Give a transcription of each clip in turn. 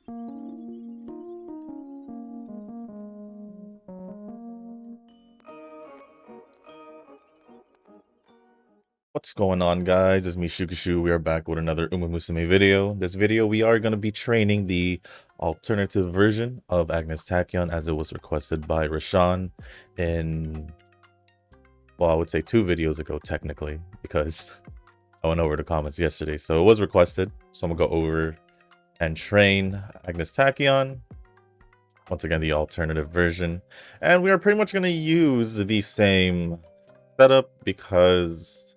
What's going on, guys? It's me, Shukashu. We are back with another Musume video. This video, we are going to be training the alternative version of Agnes Tachyon as it was requested by Rashawn in, well, I would say 2 videos ago, technically, because I went over the comments yesterday. So it was requested. So I'm going to go over and train Agnes Tachyon. Once again, the alternative version. And we are pretty much going to use the same setup because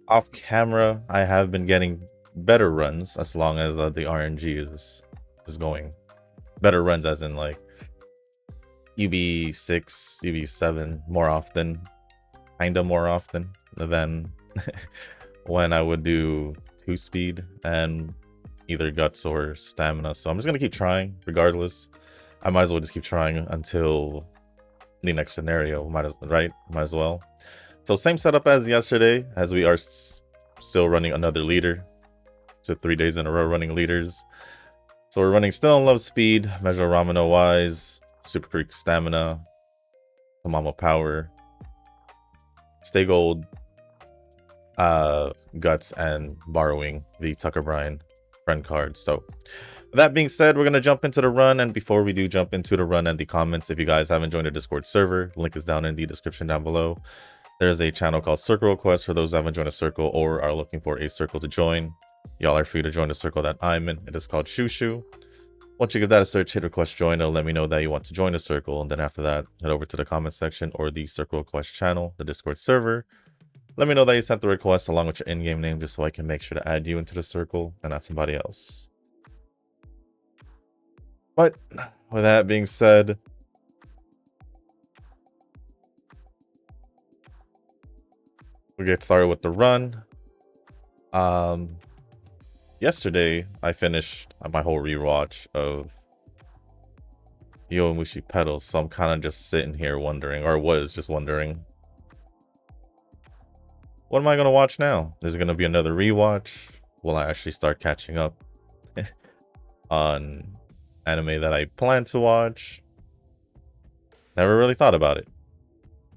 off camera I have been getting better runs as long as the RNG is going better runs, as in like UB6 UB7 more often, kinda more often than when I would do 2-speed and either guts or stamina. So I'm just gonna keep trying regardless. I might as well just keep trying until the next scenario. Might as well. So same setup as yesterday, as we are still running another leader. So 3 days in a row running leaders. So we're running Still in Love speed, Measure Ramino wise, Super Creek stamina, Tamamo power, Stay Gold, guts, and borrowing the Tucker Bryan friend card. So with that being said, we're going to jump into the run. And before we do jump into the run and the comments, if you guys haven't joined the Discord server, link is down in the description down below. There's a channel called Circle Request for those who haven't joined a circle or are looking for a circle to join. Y'all are free to join the circle that I'm in. It is called Shushu. Once you give that a search, hit request join. It'll let me know that you want to join the circle. And then after that, head over to the comment section or the Circle Request channel, the Discord server. Let me know that you sent the request along with your in-game name, just so I can make sure to add you into the circle and not somebody else. But with that being said, we get started with the run. Yesterday I finished my whole rewatch of Yowamushi Petals, so I'm kind of just sitting here wondering, or was just wondering, what am I going to watch now? Is it going to be another rewatch? Will I actually start catching up on anime that I plan to watch? Never really thought about it.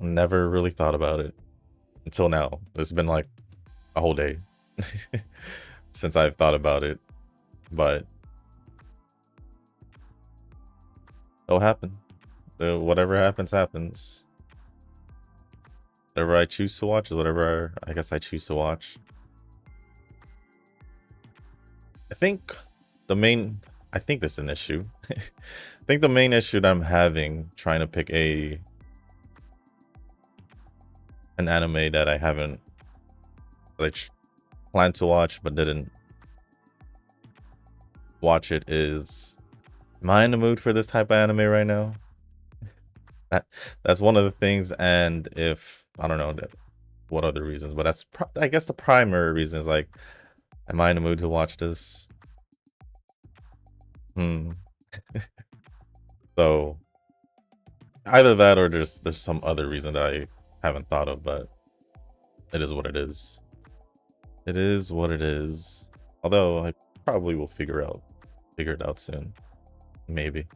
Never really thought about it until now. It's been like a whole day since I've thought about it, but it'll happen. Whatever happens, happens. Whatever I choose to watch is whatever I guess I choose to watch. I think this is an issue. I think the main issue that I'm having trying to pick an anime that I haven't, planned to watch but didn't watch it is, am I in the mood for this type of anime right now? That's one of the things. And if I don't know what other reasons, but that's I guess the primary reason is like, am I in the mood to watch this? So either that or there's some other reason that I haven't thought of, but it is what it is. It is what it is. Although I probably will figure it out soon. Maybe.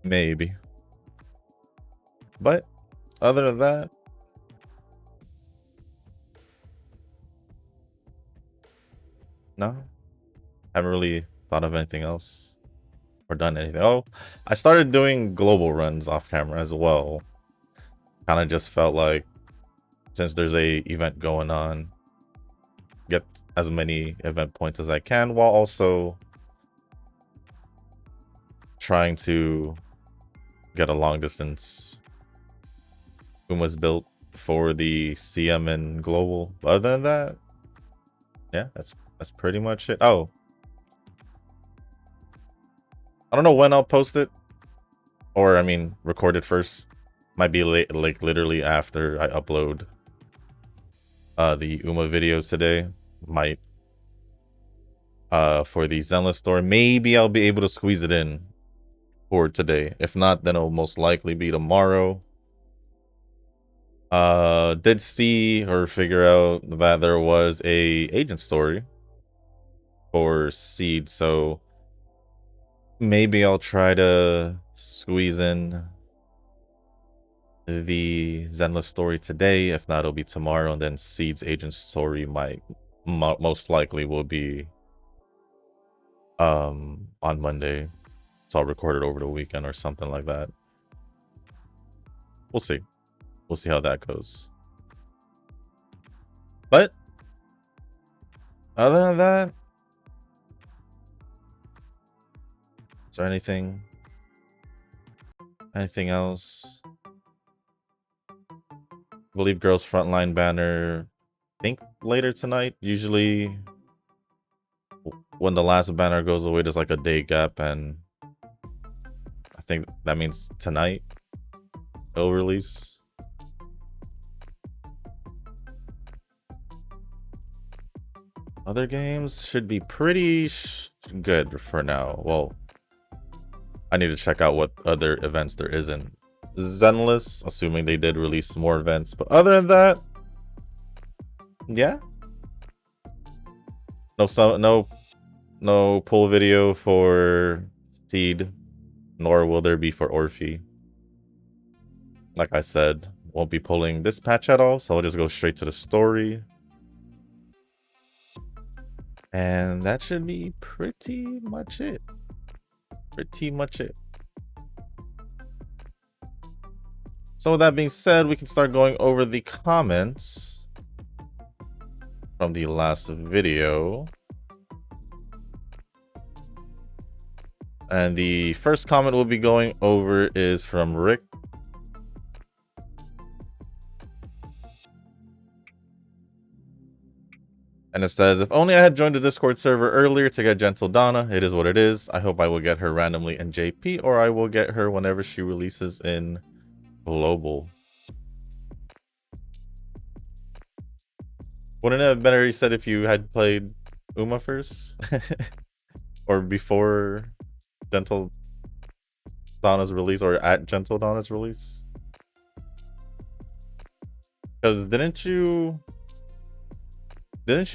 Maybe. But other than that, no. Haven't really thought of anything else or done anything. Oh, I started doing global runs off camera as well. Kind of just felt like, since there's a event going on, get as many event points as I can while also trying to get a long distance Uma's built for the CM and global. But other than that, yeah, that's pretty much it. Oh, I don't know when I'll post it, or I mean record it first. Might be late, like literally after I upload the Uma videos today. Might for the Zenless store, maybe I'll be able to squeeze it in for today. If not, then it'll most likely be tomorrow. Did see or figure out that there was a agent story for Seed, so maybe I'll try to squeeze in the Zenless story today. If not, it'll be tomorrow, and then Seed's agent story most likely will be on Monday. So I'll record it over the weekend or something like that. We'll see. We'll see how that goes. But other than that, is there anything else? I believe Girls Frontline banner, I think later tonight. Usually when the last banner goes away, there's like a day gap, and I think that means tonight it'll release. Other games should be pretty good for now. Well, I need to check out what other events there is in Zenless, assuming they did release more events. But other than that, yeah. No pull video for Seed, nor will there be for Orphe. Like I said, won't be pulling this patch at all, so I'll just go straight to the story. And that should be pretty much it. So with that being said, we can start going over the comments from the last video. And the first comment we'll be going over is from Rick. And it says, if only I had joined the Discord server earlier to get Gentle Donna. It is what it is. I hope I will get her randomly in JP, or I will get her whenever she releases in Global. Wouldn't it have been better, you said, if you had played Uma first? Or before Gentle Donna's release, or at Gentle Donna's release? Because didn't you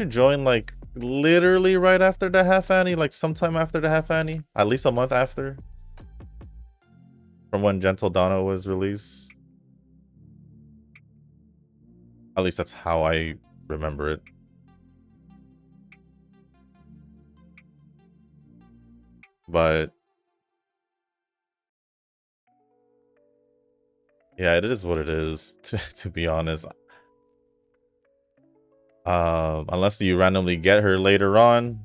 join like literally right after the half Annie, like sometime after the half Annie, at least a month after, from when Gentle Donna was released? At least that's how I remember it. But yeah, it is what it is, to be honest. Unless you randomly get her later on,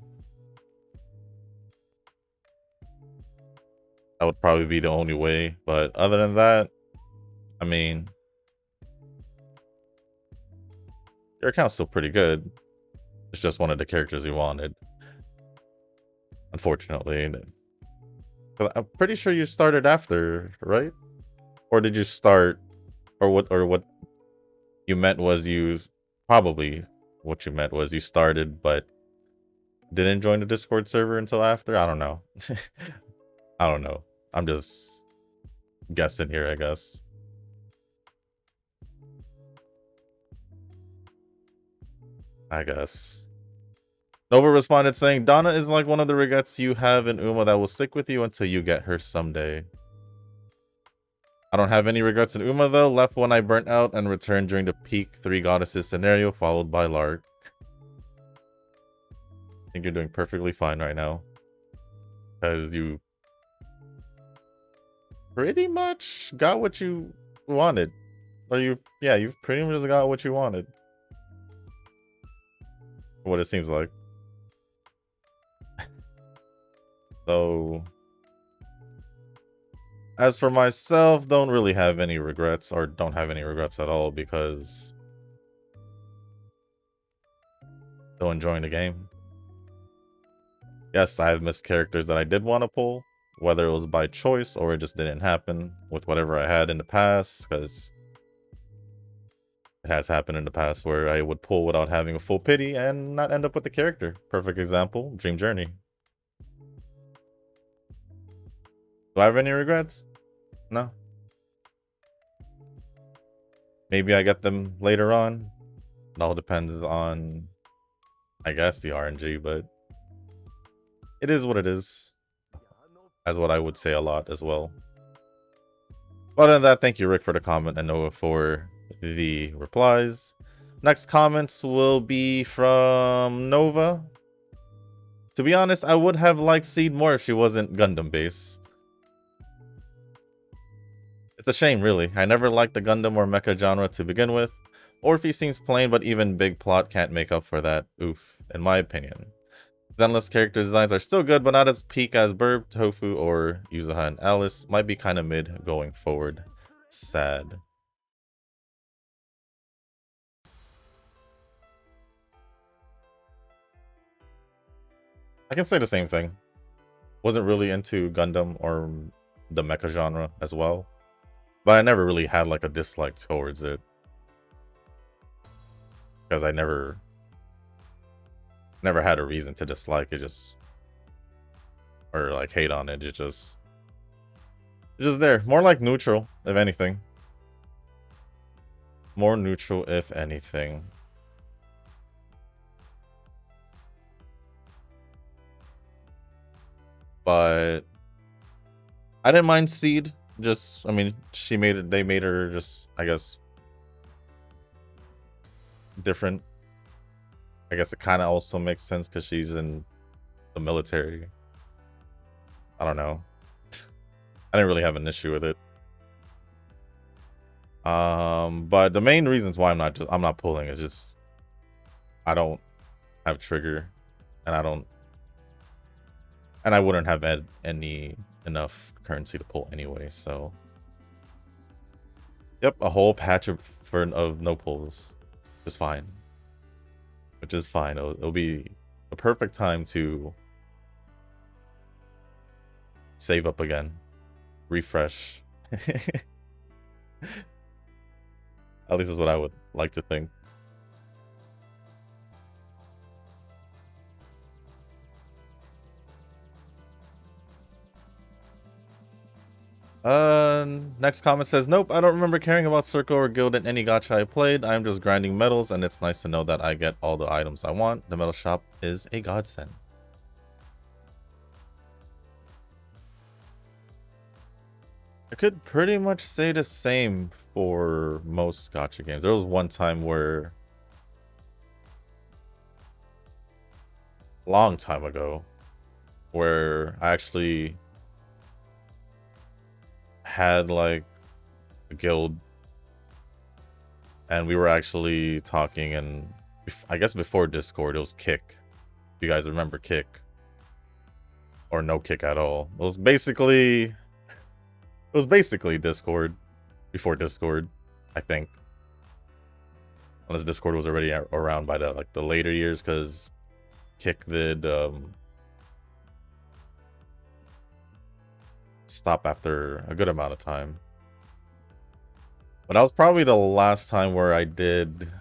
that would probably be the only way. But other than that, I mean, your account's still pretty good. It's just one of the characters you wanted, unfortunately. I'm pretty sure you started after, right? Or did you start, or what you meant was you started but didn't join the Discord server until after? I don't know. I don't know. I'm just guessing here, I guess. Nova responded saying, Donna is like one of the regrets you have in Uma that will stick with you until you get her someday. I don't have any regrets in Uma though. Left when I burnt out and returned during the peak 3 goddesses scenario, followed by Lark. I think you're doing perfectly fine right now, because you pretty much got what you wanted. Or you've pretty much got what you wanted. What it seems like. So, as for myself, don't really have any regrets, or don't have any regrets at all, because still enjoying the game. Yes, I have missed characters that I did want to pull, whether it was by choice or it just didn't happen with whatever I had in the past, because it has happened in the past where I would pull without having a full pity and not end up with the character. Perfect example, Dream Journey. Do I have any regrets? No. Maybe I get them later on. It all depends on, I guess, the RNG, but it is what it is. As what I would say a lot as well. Other than that, thank you, Rick, for the comment, and Noah for the replies. Next comments will be from Nova. To be honest, I would have liked Seed more if she wasn't Gundam based. It's a shame, really. I never liked the Gundam or mecha genre to begin with. Orphe seems plain, but even big plot can't make up for that. Oof, in my opinion. Zenless character designs are still good, but not as peak as Burb, Tofu, or Yuzuha and Alice. Might be kind of mid going forward. Sad. I can say the same thing. Wasn't really into Gundam or the mecha genre as well. But I never really had like a dislike towards it. Because I never had a reason to dislike it, just or like hate on it. It's just there. More like neutral, if anything. More neutral, if anything. But I didn't mind Seed. Just, I mean, she made it. They made her just, I guess, different. I guess it kind of also makes sense because she's in the military. I don't know. I didn't really have an issue with it. But the main reasons why I'm not pulling is just I don't have trigger, and I wouldn't have had enough currency to pull anyway. So, yep, a whole patch of no pulls is fine. Which is fine. It'll be a perfect time to save up again, refresh. At least is what I would like to think. Next comment says, nope, I don't remember caring about Circle or Guild in any gacha I played. I'm just grinding medals, and it's nice to know that I get all the items I want. The medal shop is a godsend. I could pretty much say the same for most gacha games. There was one time where, long time ago, where I actually had like a guild, and we were actually talking, and I guess before Discord it was Kick. If you guys remember Kick, or no Kick at all. It was basically Discord before Discord, I think, unless Discord was already around by the later years, because Kick did stop after a good amount of time. But that was probably the last time where I did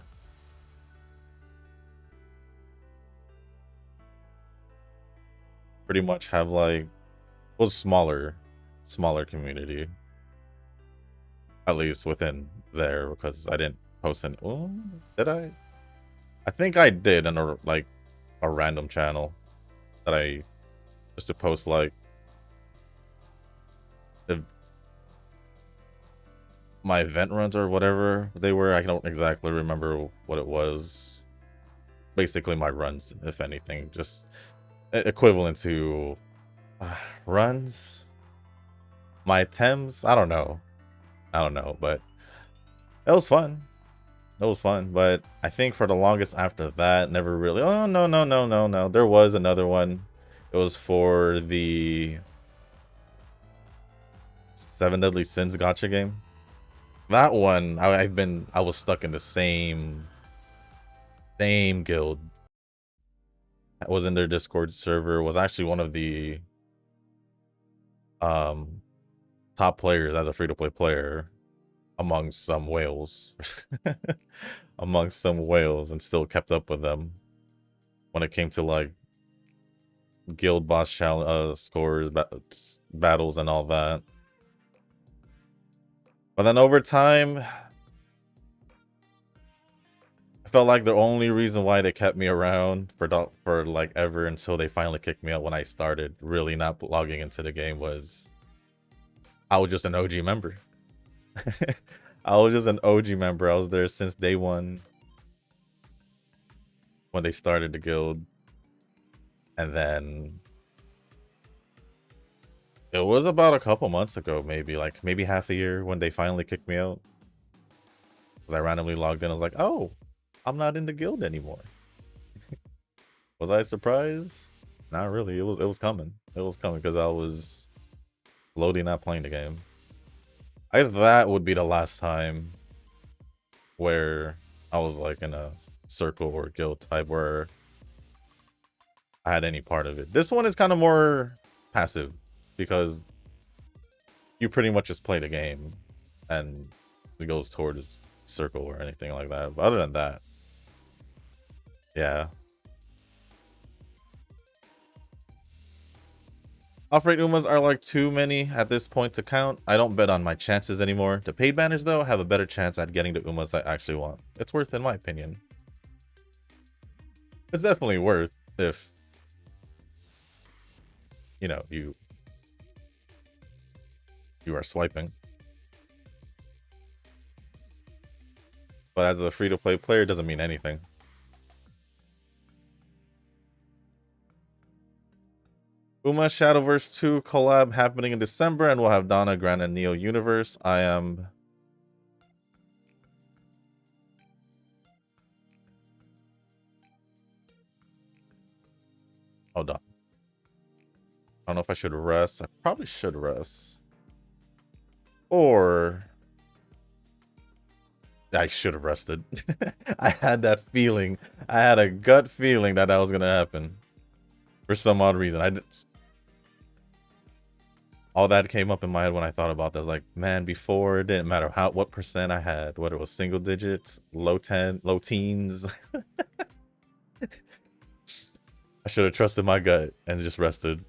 pretty much have like, it was smaller community, at least within there, because I didn't post any. Oh, did I think I did in a random channel that I just to post like my event runs or whatever they were. I don't exactly remember what it was. Basically my runs, if anything, just equivalent to runs, my attempts. I don't know, but it was fun. But I think for the longest after that, never really. Oh, no. There was another one. It was for the 7 Deadly Sins gacha game. That one, I was stuck in the same guild. I was in their Discord server. Was actually one of the top players as a free-to-play player amongst some whales. Amongst some whales, and still kept up with them when it came to like guild boss challenge scores, battles, and all that. But then over time, felt like the only reason why they kept me around for like ever until they finally kicked me out when I started really not logging into the game was I was just an OG member. I was just an OG member. I was there since day one when they started the guild. And then it was about a couple months ago, maybe half a year when they finally kicked me out. Because I randomly logged in. I was like, oh, I'm not in the guild anymore. Was I surprised? Not really. It was coming. It was coming because I was loading, not playing the game. I guess that would be the last time where I was like in a circle or guild type where I had any part of it. This one is kind of more passive because you pretty much just play the game and it goes towards circle or anything like that. But other than that, yeah. Off-rate Umas are like too many at this point to count. I don't bet on my chances anymore. The paid banners, though, have a better chance at getting the Umas I actually want. It's worth, in my opinion. It's definitely worth if, you know, you are swiping. But as a free-to-play player, it doesn't mean anything. Uma Shadowverse 2 collab happening in December, and we'll have Donna, Gran, and Neo Universe. I am... Hold on. I don't know if I should rest. I probably should rest. Or... I should have rested. I had that feeling. I had a gut feeling that was going to happen. For some odd reason. All that came up in my head when I thought about that. I was like, man, before it didn't matter what percent I had, whether it was single digits, low teens. I should have trusted my gut and just rested.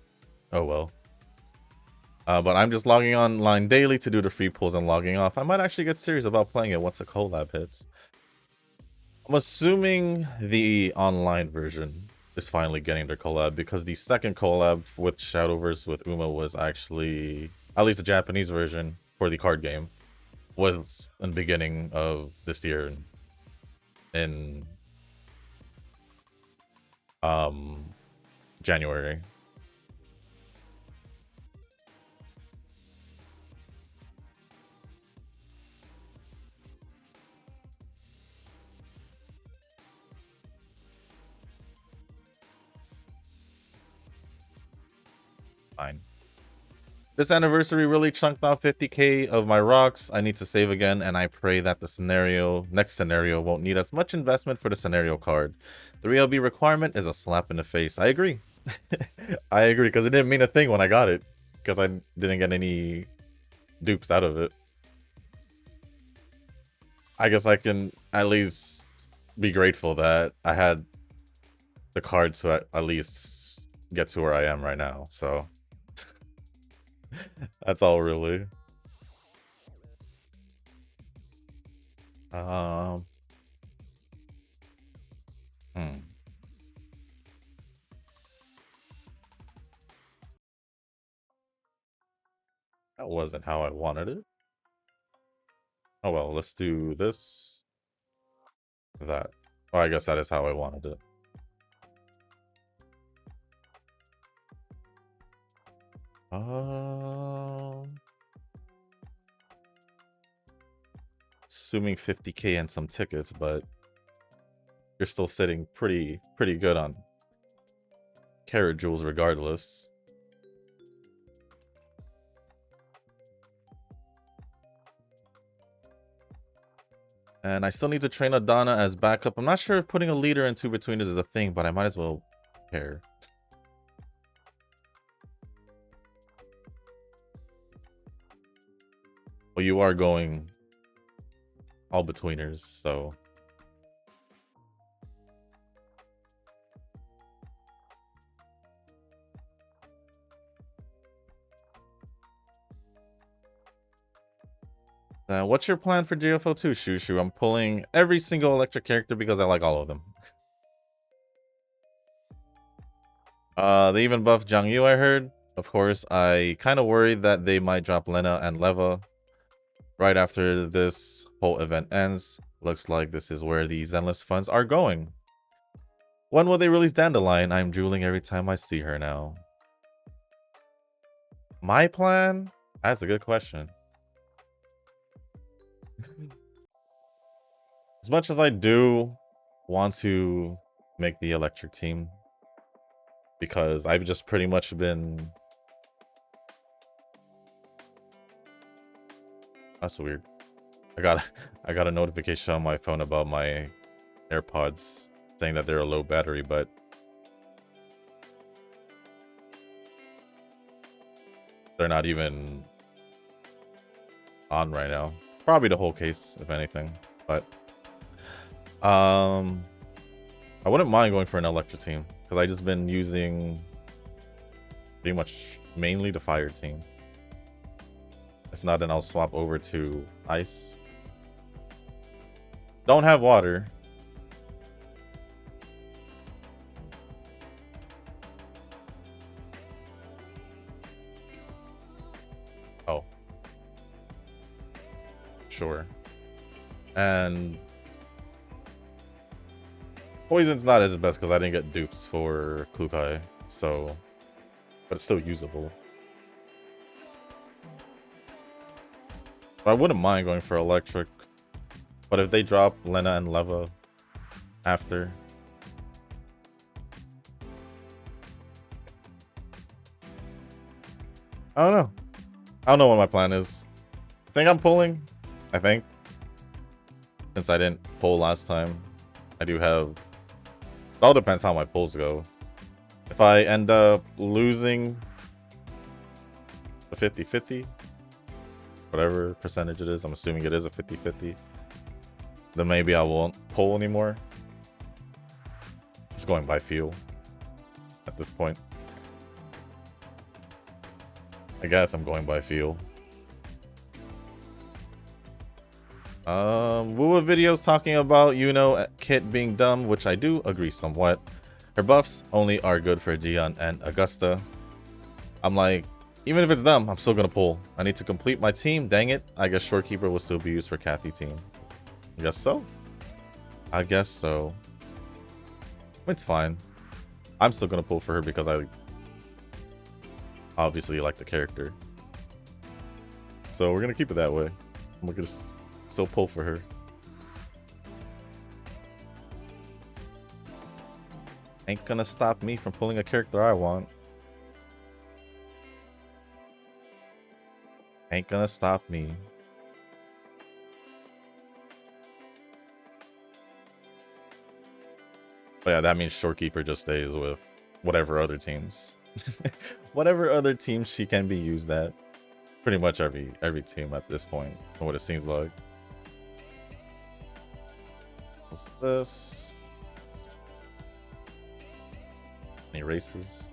Oh well. But I'm just logging online daily to do the free pulls and logging off. I might actually get serious about playing it once the collab hits. I'm assuming the online version is finally getting their collab because the second collab with Shadowverse with Uma was actually, at least the Japanese version for the card game, was in the beginning of this year in January. Fine. This anniversary really chunked out 50k of my rocks. I need to save again, and I pray that the next scenario won't need as much investment for the scenario card. The RLB requirement is a slap in the face. I agree. I agree, because it didn't mean a thing when I got it, because I didn't get any dupes out of it. I guess I can at least be grateful that I had the card to at least get to where I am right now, so... That's all, really. That wasn't how I wanted it. Oh well, let's do this. That. Oh, I guess that is how I wanted it. Assuming 50k and some tickets, but you're still sitting pretty good on carat jewels regardless. And I still need to train Adana as backup. I'm not sure if putting a leader in 2-betweeners is a thing, but I might as well pair. Well, you are going all betweeners, so... What's your plan for GFO 2, Shushu? I'm pulling every single electric character because I like all of them. They even buffed Zhang Yu, I heard. Of course, I kind of worried that they might drop Lena and Leva right after this whole event ends. Looks like this is where the Zenless funds are going. When will they release Dandelion? I'm drooling every time I see her now. My plan? That's a good question. As much as I do want to make the electric team, because I've just pretty much been... That's weird. I got a notification on my phone about my AirPods saying that they're a low battery, but they're not even on right now. Probably the whole case, if anything. But I wouldn't mind going for an electric team because I just been using pretty much mainly the fire team. If not, then I'll swap over to ice. Don't have water. Oh. Sure. And poison's not as best because I didn't get dupes for Klukai, so, but it's still usable. I wouldn't mind going for electric, but if they drop Lena and Leva after, I don't know. I don't know what my plan is. I think I'm pulling. I think. Since I didn't pull last time, I do have... It all depends how my pulls go. If I end up losing the 50-50, whatever percentage it is, I'm assuming it is a 50-50, then maybe I won't pull anymore. Just going by feel at this point. I guess I'm going by feel. Wuwa videos talking about, you know, Kit being dumb, which I do agree somewhat. Her buffs only are good for Dion and Augusta. I'm like, even if it's dumb, I'm still gonna pull. I need to complete my team, dang it. I guess Shorekeeper will still be used for Kathy team. I guess so. I guess so. It's fine. I'm still gonna pull for her because I obviously like the character. So we're gonna keep it that way. I'm gonna still pull for her. Ain't gonna stop me from pulling a character I want. Ain't gonna stop me. But yeah, that means Shorekeeper just stays with whatever other teams. Whatever other teams she can be used at. Pretty much every team at this point, from what it seems like. What's this? Any races?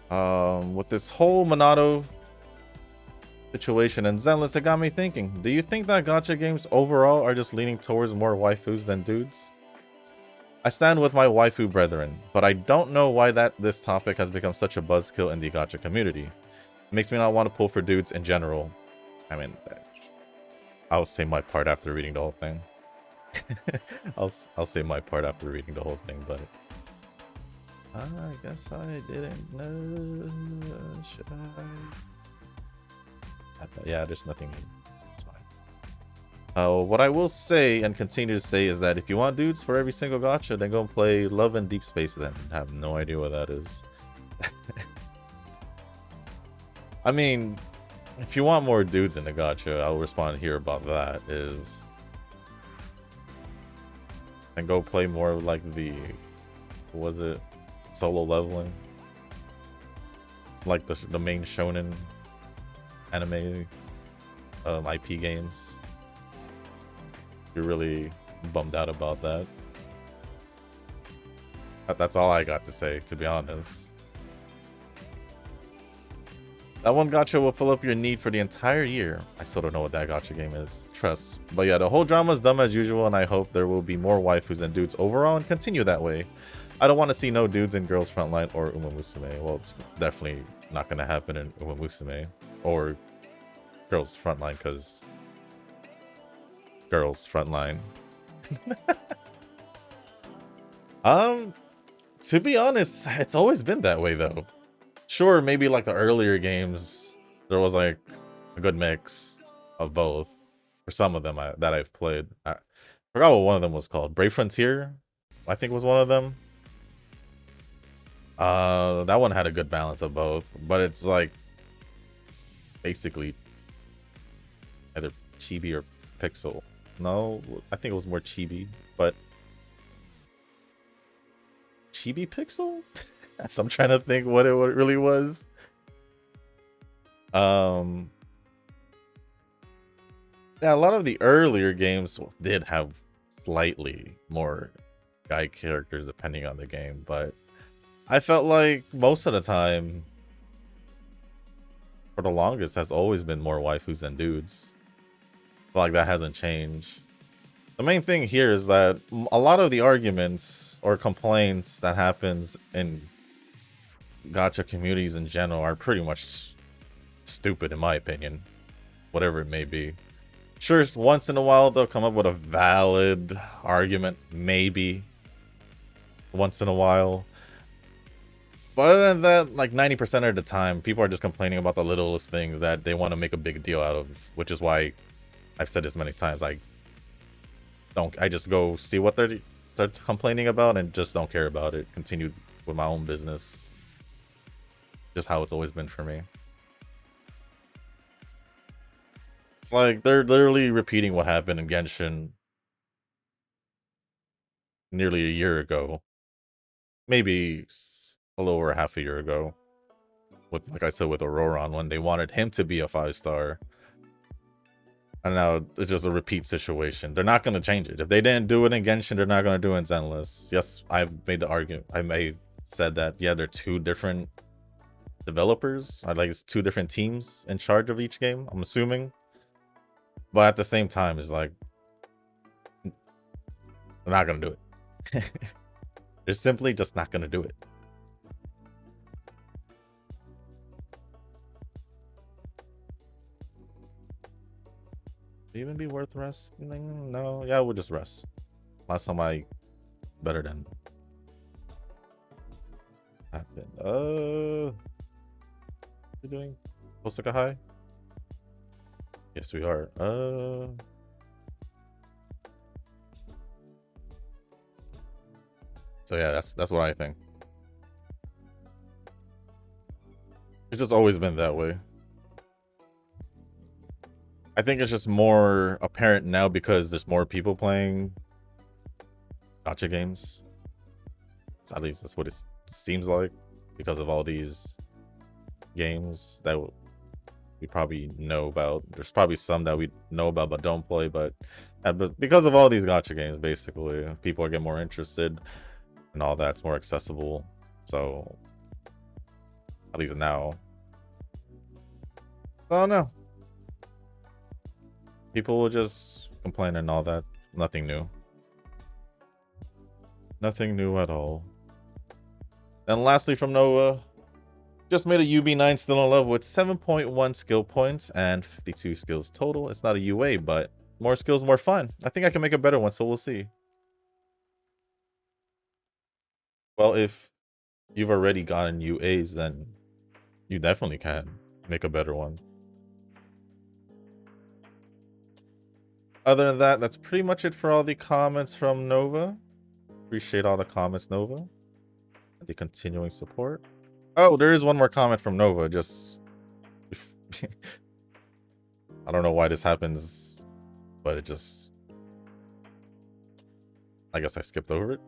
With this whole Monado situation and Zenless, it got me thinking. Do you think that gacha games overall are just leaning towards more waifus than dudes? I stand with my waifu brethren, but I don't know why this topic has become such a buzzkill in the gacha community. It makes me not want to pull for dudes in general. I mean, I'll say my part after reading the whole thing. I'll say my part after reading the whole thing, but I guess I didn't know. Should I? Yeah, there's nothing. It's fine. What I will say and continue to say is that if you want dudes for every single gacha, then go and play Love and Deep Space. Then I have no idea what that is. I mean, if you want more dudes in the gacha, I'll respond here about that. Is and go play more like the, what was it, solo leveling, like the main shonen anime IP games. You're really bummed out about that. That's all I got to say, to be honest. That one gacha will fill up your need for the entire year. I still don't know what that gacha game is. Trust. But yeah, the whole drama is dumb as usual, and I hope there will be more waifus and dudes overall and continue that way. I don't want to see no dudes in Girls Frontline or Uma Musume. Well, it's definitely not going to happen in Uma Musume or Girls Frontline because Girls Frontline. To be honest, it's always been that way though. Sure, maybe like the earlier games, there was like a good mix of both. For some of them that I've played, I forgot what one of them was called. Brave Frontier, I think was one of them. That one had a good balance of both, but it's like basically either chibi or pixel. No, I think it was more chibi, but chibi pixel. So I'm trying to think what it really was. Yeah, a lot of the earlier games did have slightly more guy characters depending on the game, but I felt like most of the time, for the longest, has always been more waifus than dudes. I feel like that hasn't changed. The main thing here is that a lot of the arguments or complaints that happens in gacha communities in general are pretty much stupid in my opinion, whatever it may be. Sure, once in a while they'll come up with a valid argument, maybe once in a while, but other than that, like 90% of the time people are just complaining about the littlest things that they want to make a big deal out of, which is why I've said this many times, I just go see what they're complaining about and just don't care about it, continue with my own business. Just how it's always been for me. It's like they're literally repeating what happened in Genshin nearly a year ago. Maybe a little over half a year ago. With, like I said, with Auroron, when they wanted him to be a 5-star. And now it's just a repeat situation. They're not going to change it. If they didn't do it in Genshin, they're not going to do it in Zenless. Yes, I've made the argument. I may have said that, yeah, they're two different developers. Like it's two different teams in charge of each game, I'm assuming. But at the same time, it's like they're not gonna do it. They're simply just not gonna do it. Would it even be worth resting? No, yeah, we'll just rest. Last time I better than happened. We're doing Osaka High? Yes, we are. So yeah, that's what I think. It's just always been that way. I think it's just more apparent now because there's more people playing gacha games. So at least that's what it seems like, because of all these games that we probably know about. There's probably some that we know about but don't play, but because of all these gacha games, basically, people are getting more interested and all that's more accessible. So at least now, I don't know. People will just complain and all that. Nothing new. Nothing new at all. And lastly from Nova, just made a UB9 still in love with 7.1 skill points and 52 skills total. It's not a UA, but more skills, more fun. I think I can make a better one, so we'll see. Well, if you've already gotten UAs, then you definitely can make a better one. Other than that, that's pretty much it for all the comments from Nova. Appreciate all the comments, Nova. And the continuing support. Oh, there is one more comment from Nova. Just I don't know why this happens, but it just, I guess I skipped over it.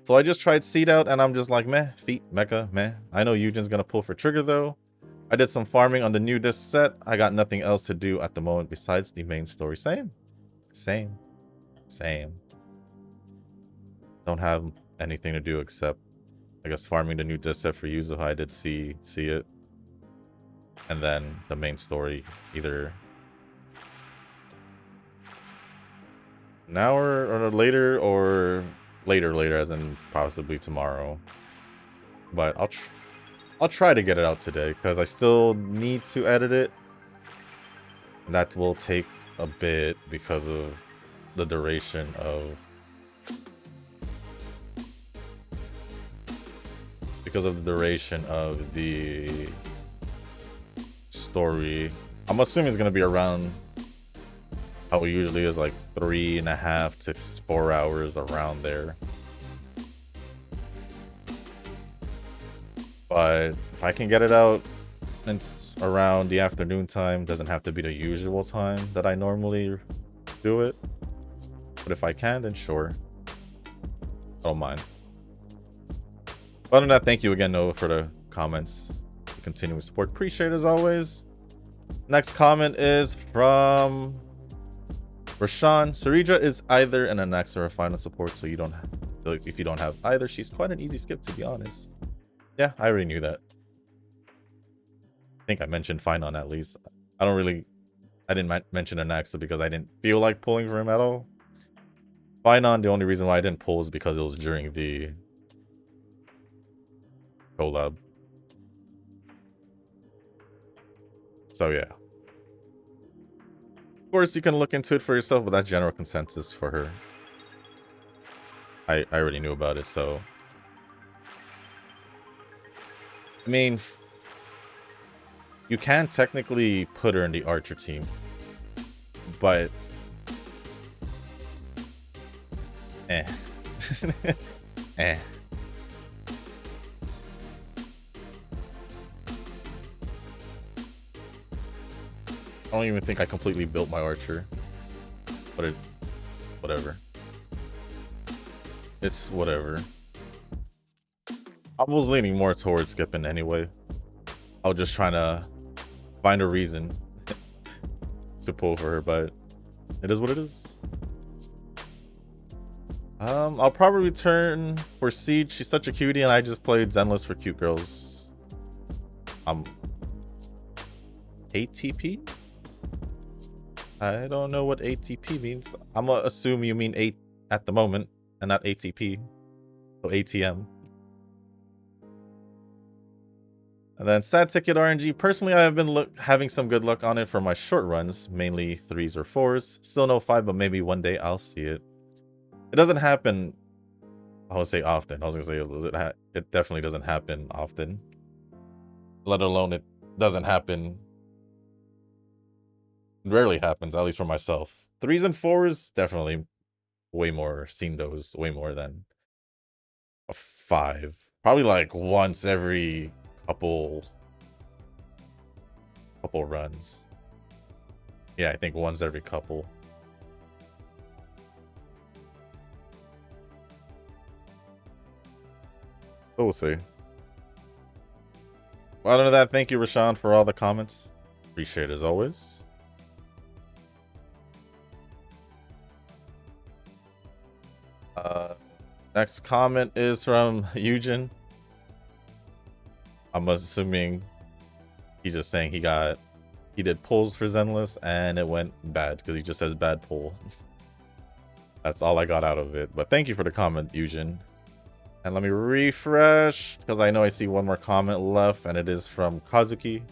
So I just tried Seed Out and I'm just like, meh, feet, mecha, meh. I know Eugen's gonna pull for Trigger though. I did some farming on the new disc set. I got nothing else to do at the moment besides the main story. Same. Don't have anything to do except, I guess, farming the new disc set for Yuzuha. I did see it. and then the main story either an hour or later, or later as in possibly tomorrow. But I'll try to get it out today because I still need to edit it. That will take a bit because of the duration of the story. I'm assuming it's gonna be around how it usually is, like 3.5 to 4 hours, around there. But if I can get it out and it's around the afternoon time, doesn't have to be the usual time that I normally do it. But if I can, then sure. I don't mind. Other than that, thank you again, Noah, for the comments. The continuing support. Appreciate it as always. Next comment is from Rashawn. Sarija is either an annex or a final support, so you don't have, if you don't have either, she's quite an easy skip, to be honest. Yeah, I already knew that. I think I mentioned Finon at least. I didn't mention Anaxa because I didn't feel like pulling for him at all. Finon, the only reason why I didn't pull is because it was during the collab. So yeah. Of course, you can look into it for yourself, but that's general consensus for her. I already knew about it, so... I mean, you can technically put her in the Archer team, but eh. Eh. I don't even think I completely built my Archer, but whatever. It's whatever. I was leaning more towards skipping anyway. I was just trying to find a reason to pull for her, but it is what it is. I'll probably return for Siege. She's such a cutie, and I just played Zenless for cute girls. ATP? I don't know what ATP means. I'm gonna assume you mean 8 at the moment and not ATP. So ATM. And then Sad Ticket RNG. Personally, I have been having some good luck on it for my short runs, mainly 3s or 4s. Still no 5, but maybe one day I'll see it. It doesn't happen, I would say often. I was gonna say it definitely doesn't happen often. Let alone it doesn't happen. It rarely happens, at least for myself. 3s and 4s, definitely way more, seen those way more than a 5. Probably like once every couple runs. Yeah, I think once every couple. But we'll see. Well, other than that, thank you, Rashawn, for all the comments. Appreciate it as always. Next comment is from Eugen. I'm assuming he's just saying he did pulls for Zenless and it went bad because he just says bad pull. That's all I got out of it. But thank you for the comment, Eugen. And let me refresh because I know I see one more comment left, and it is from Kazuki.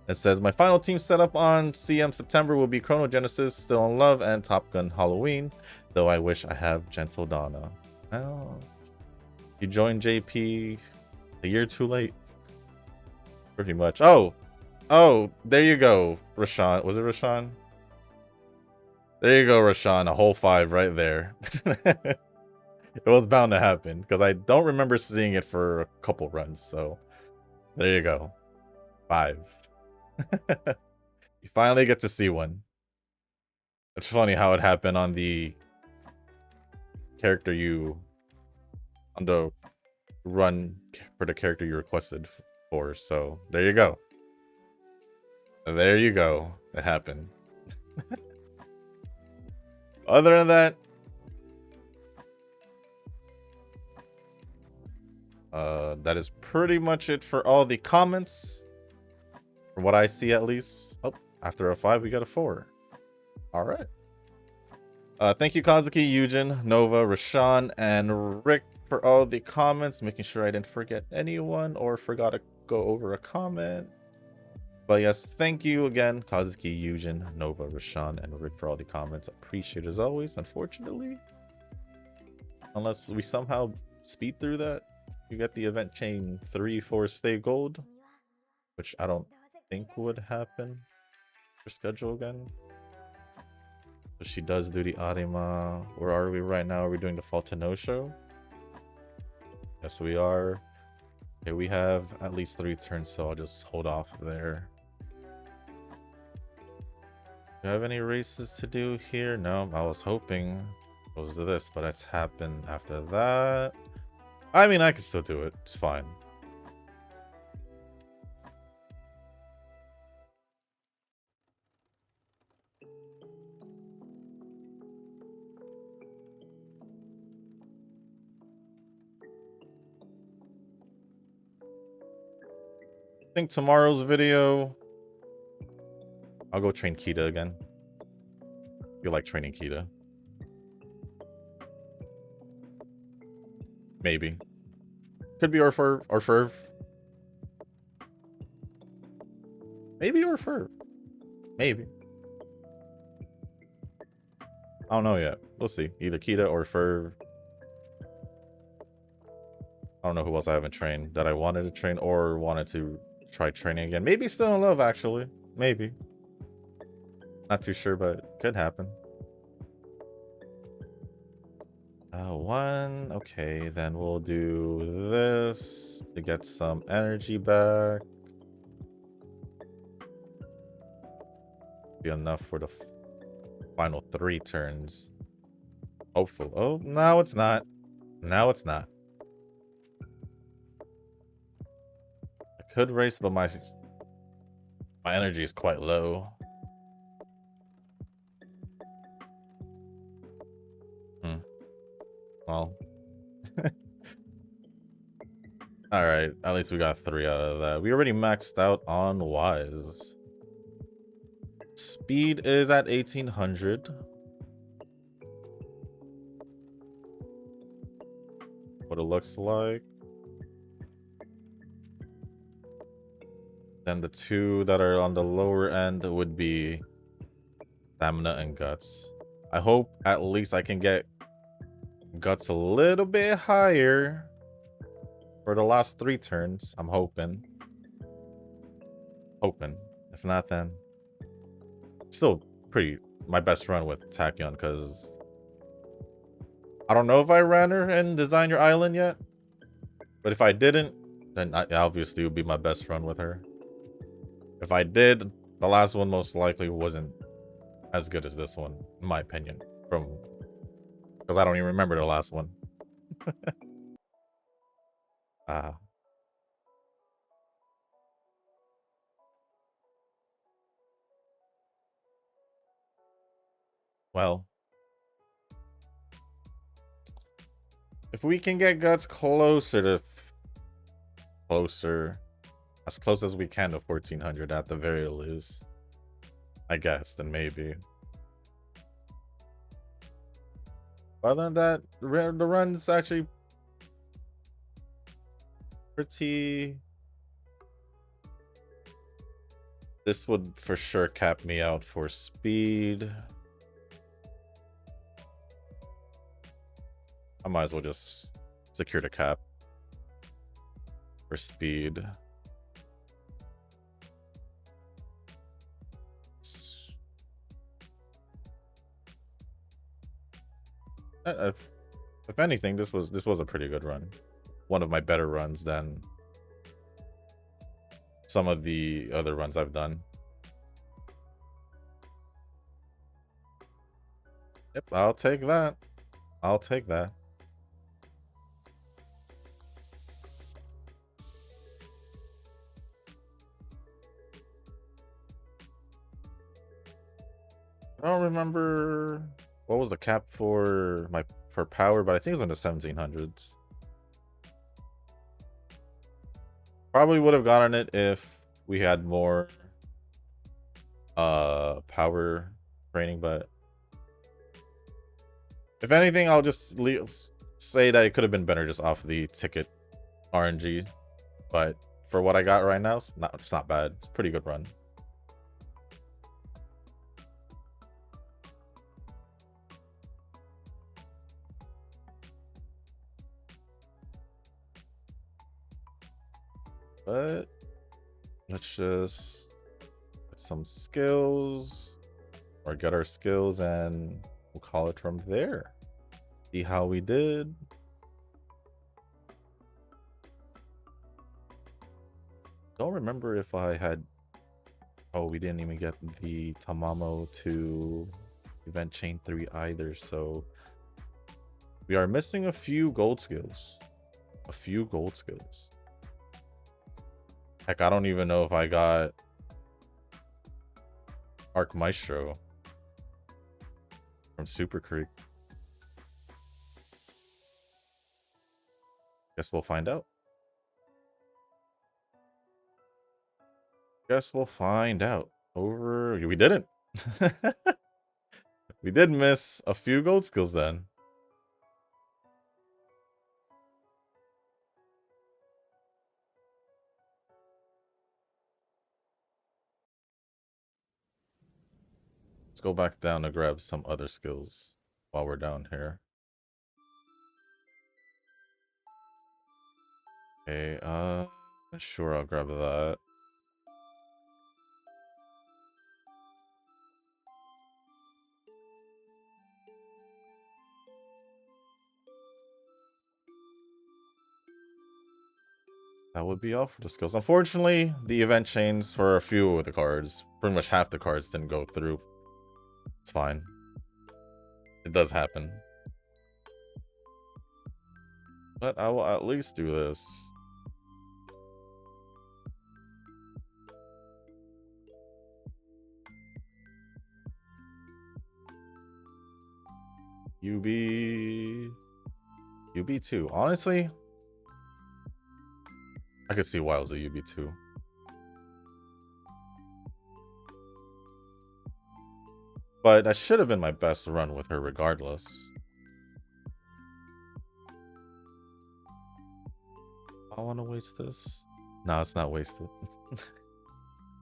It says, my final team setup on CM September will be Chrono Genesis, Still in Love, and Top Gun Halloween, though I wish I have Gentle Donna. Well, you joined JP a year too late. Pretty much. Oh, there you go, Rashawn. Was it Rashawn? There you go, Rashawn. A whole 5 right there. It was bound to happen because I don't remember seeing it for a couple runs. So there you go. 5. You finally get to see one. It's funny how it happened on the character on the run for the character you requested for. So there you go. There you go. It happened. Other than that, That is pretty much it for all the comments. From what I see, at least. Oh, after a 5, we got a 4. All right. Thank you, Kazuki, Eugen, Nova, Rashawn, and Rick for all the comments, making sure I didn't forget anyone or forgot to go over a comment. But yes, thank you again, Kazuki, Eugen, Nova, Rashawn, and Rick for all the comments. Appreciate it as always. Unfortunately, unless we somehow speed through that, you get the event chain 3 for stay gold, which I don't think would happen for schedule again. So she does do the Arima. Where are we right now? Are we doing the Fall to No show? Yes, we are. Okay, we have at least 3 turns, so I'll just hold off there. Do you have any races to do here? No, I was hoping it was this, but it's happened after that. I mean, I can still do it. It's fine. I think tomorrow's video, I'll go train Kita again. You like training Kita? Maybe. Could be Orferv. Maybe Orferv. Maybe. I don't know yet. We'll see. Either Kita or Ferv. I don't know who else I haven't trained that I wanted to train or wanted to try training again. Maybe Still in Love, actually. Maybe. Not too sure, but could happen. 1. Okay, then we'll do this to get some energy back. Be enough for the final 3 turns. Hopeful. Oh, no, it's not. Now it's not. I could race, but my energy is quite low. Well. Alright, at least we got 3 out of that. We already maxed out on Wise. Speed is at 1800. What it looks like. Then the 2 that are on the lower end would be Stamina and Guts. I hope at least I can get Guts a little bit higher for the last 3 turns. I'm hoping. If not, then still pretty my best run with Tachyon, because I don't know if I ran her in Design Your Island yet, but if I didn't, then obviously it would be my best run with her. If I did, the last one most likely wasn't as good as this one, in my opinion, because I don't even remember the last one. Well, if we can get Guts closer to as close as we can to 1400 at the very least, I guess, then maybe. Other than that, the run's actually pretty. This would for sure cap me out for speed. I might as well just secure the cap for speed. If anything, this was a pretty good run. One of my better runs than some of the other runs I've done. Yep, I'll take that. I'll take that. I don't remember what was the cap for power, but I think it was in the 1700s. Probably would have gotten it if we had more power training, but if anything, I'll just say that it could have been better just off the ticket RNG. But for what I got right now, it's not bad. It's a pretty good run. But let's just get some skills or get our skills and we'll call it from there. See how we did. Don't remember if I had. Oh, we didn't even get the Tamamo to event chain 3 either, so we are missing a few gold skills. Heck, I don't even know if I got Arc Maestro from Super Creek. Guess we'll find out. We didn't. We did miss a few gold skills then. Let's go back down to grab some other skills while we're down here. Okay, sure, I'll grab that. That would be all for the skills. Unfortunately, the event chains for a few of the cards, pretty much half the cards didn't go through. It's fine. It does happen. But I will at least do this. UB2. Honestly, I could see why it was a UB2. But that should have been my best run with her regardless. I want to waste this. No, it's not wasted.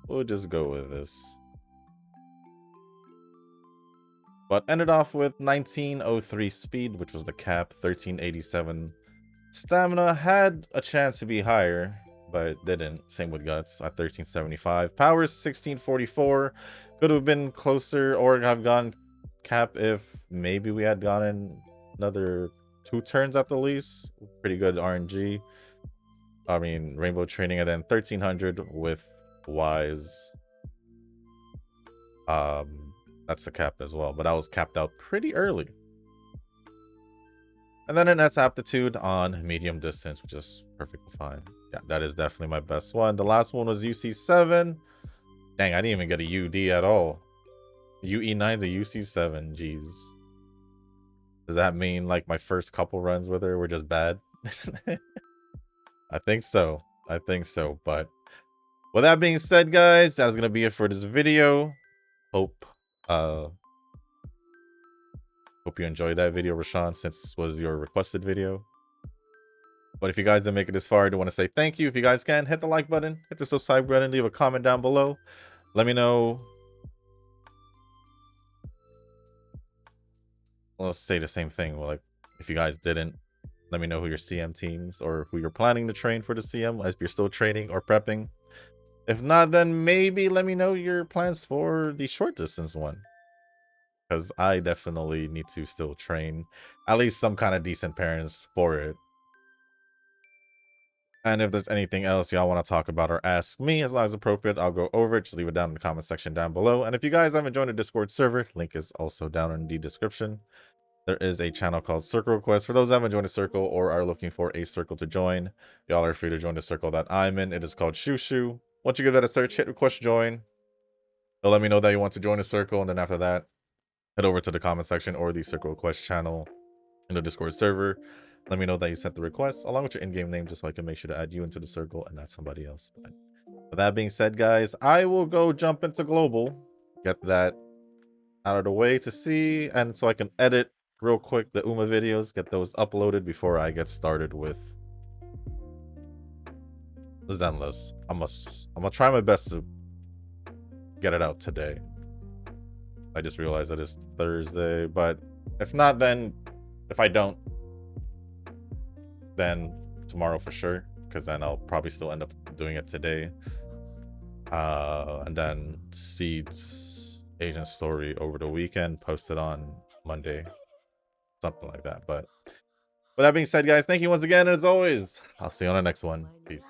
We'll just go with this. But ended off with 1903 speed, which was the cap, 1387 stamina. Had a chance to be higher, but didn't. Same with guts at 1375. Powers 1644. Could have been closer or have gone cap if maybe we had gotten another 2 turns at the least. Pretty good RNG. I mean, rainbow training, and then 1300 with wise. That's the cap as well, but I was capped out pretty early. And then that's aptitude on medium distance, which is perfectly fine. Yeah, that is definitely my best one. The last one was UC7. Dang, I didn't even get a UD at all. UE9's a UC7, jeez. Does that mean like my first couple runs with her were just bad? I think so. But with that being said, guys, that's gonna be it for this video. Hope you enjoyed that video, Rashawn, since this was your requested video. But if you guys didn't make it this far, I do want to say thank you. If you guys can, hit the like button, hit the subscribe button, leave a comment down below. Let me know. Let's say the same thing. Well, like, if you guys didn't, let me know who your CM teams or who you're planning to train for the CM, as you're still training or prepping. If not, then maybe let me know your plans for the short distance one, because I definitely need to still train at least some kind of decent parents for it. And if there's anything else y'all want to talk about or ask me, as long as appropriate, I'll go over it. Just leave it down in the comment section down below. And if you guys haven't joined the Discord server, link is also down in the description. There is a channel called Circle Request. For those that haven't joined a circle or are looking for a circle to join, y'all are free to join the circle that I'm in. It is called Shushu. Once you give that a search, hit request join. They'll let me know that you want to join a circle, and then after that, head over to the comment section or the Circle Request channel in the Discord server. Let me know that you sent the request along with your in-game name just so I can make sure to add you into the circle and not somebody else. But with that being said, guys, I will go jump into global, get that out of the way to see, and so I can edit real quick the UMA videos, get those uploaded before I get started with Zenless. I'm gonna try my best to get it out today. I just realized that it's Thursday, but if not, then if I don't, then tomorrow for sure, because then I'll probably still end up doing it today. And then Seed's agent story over the weekend, posted on Monday, something like that. But with that being said, guys, thank you once again, and as always, I'll see you on the next one. Peace.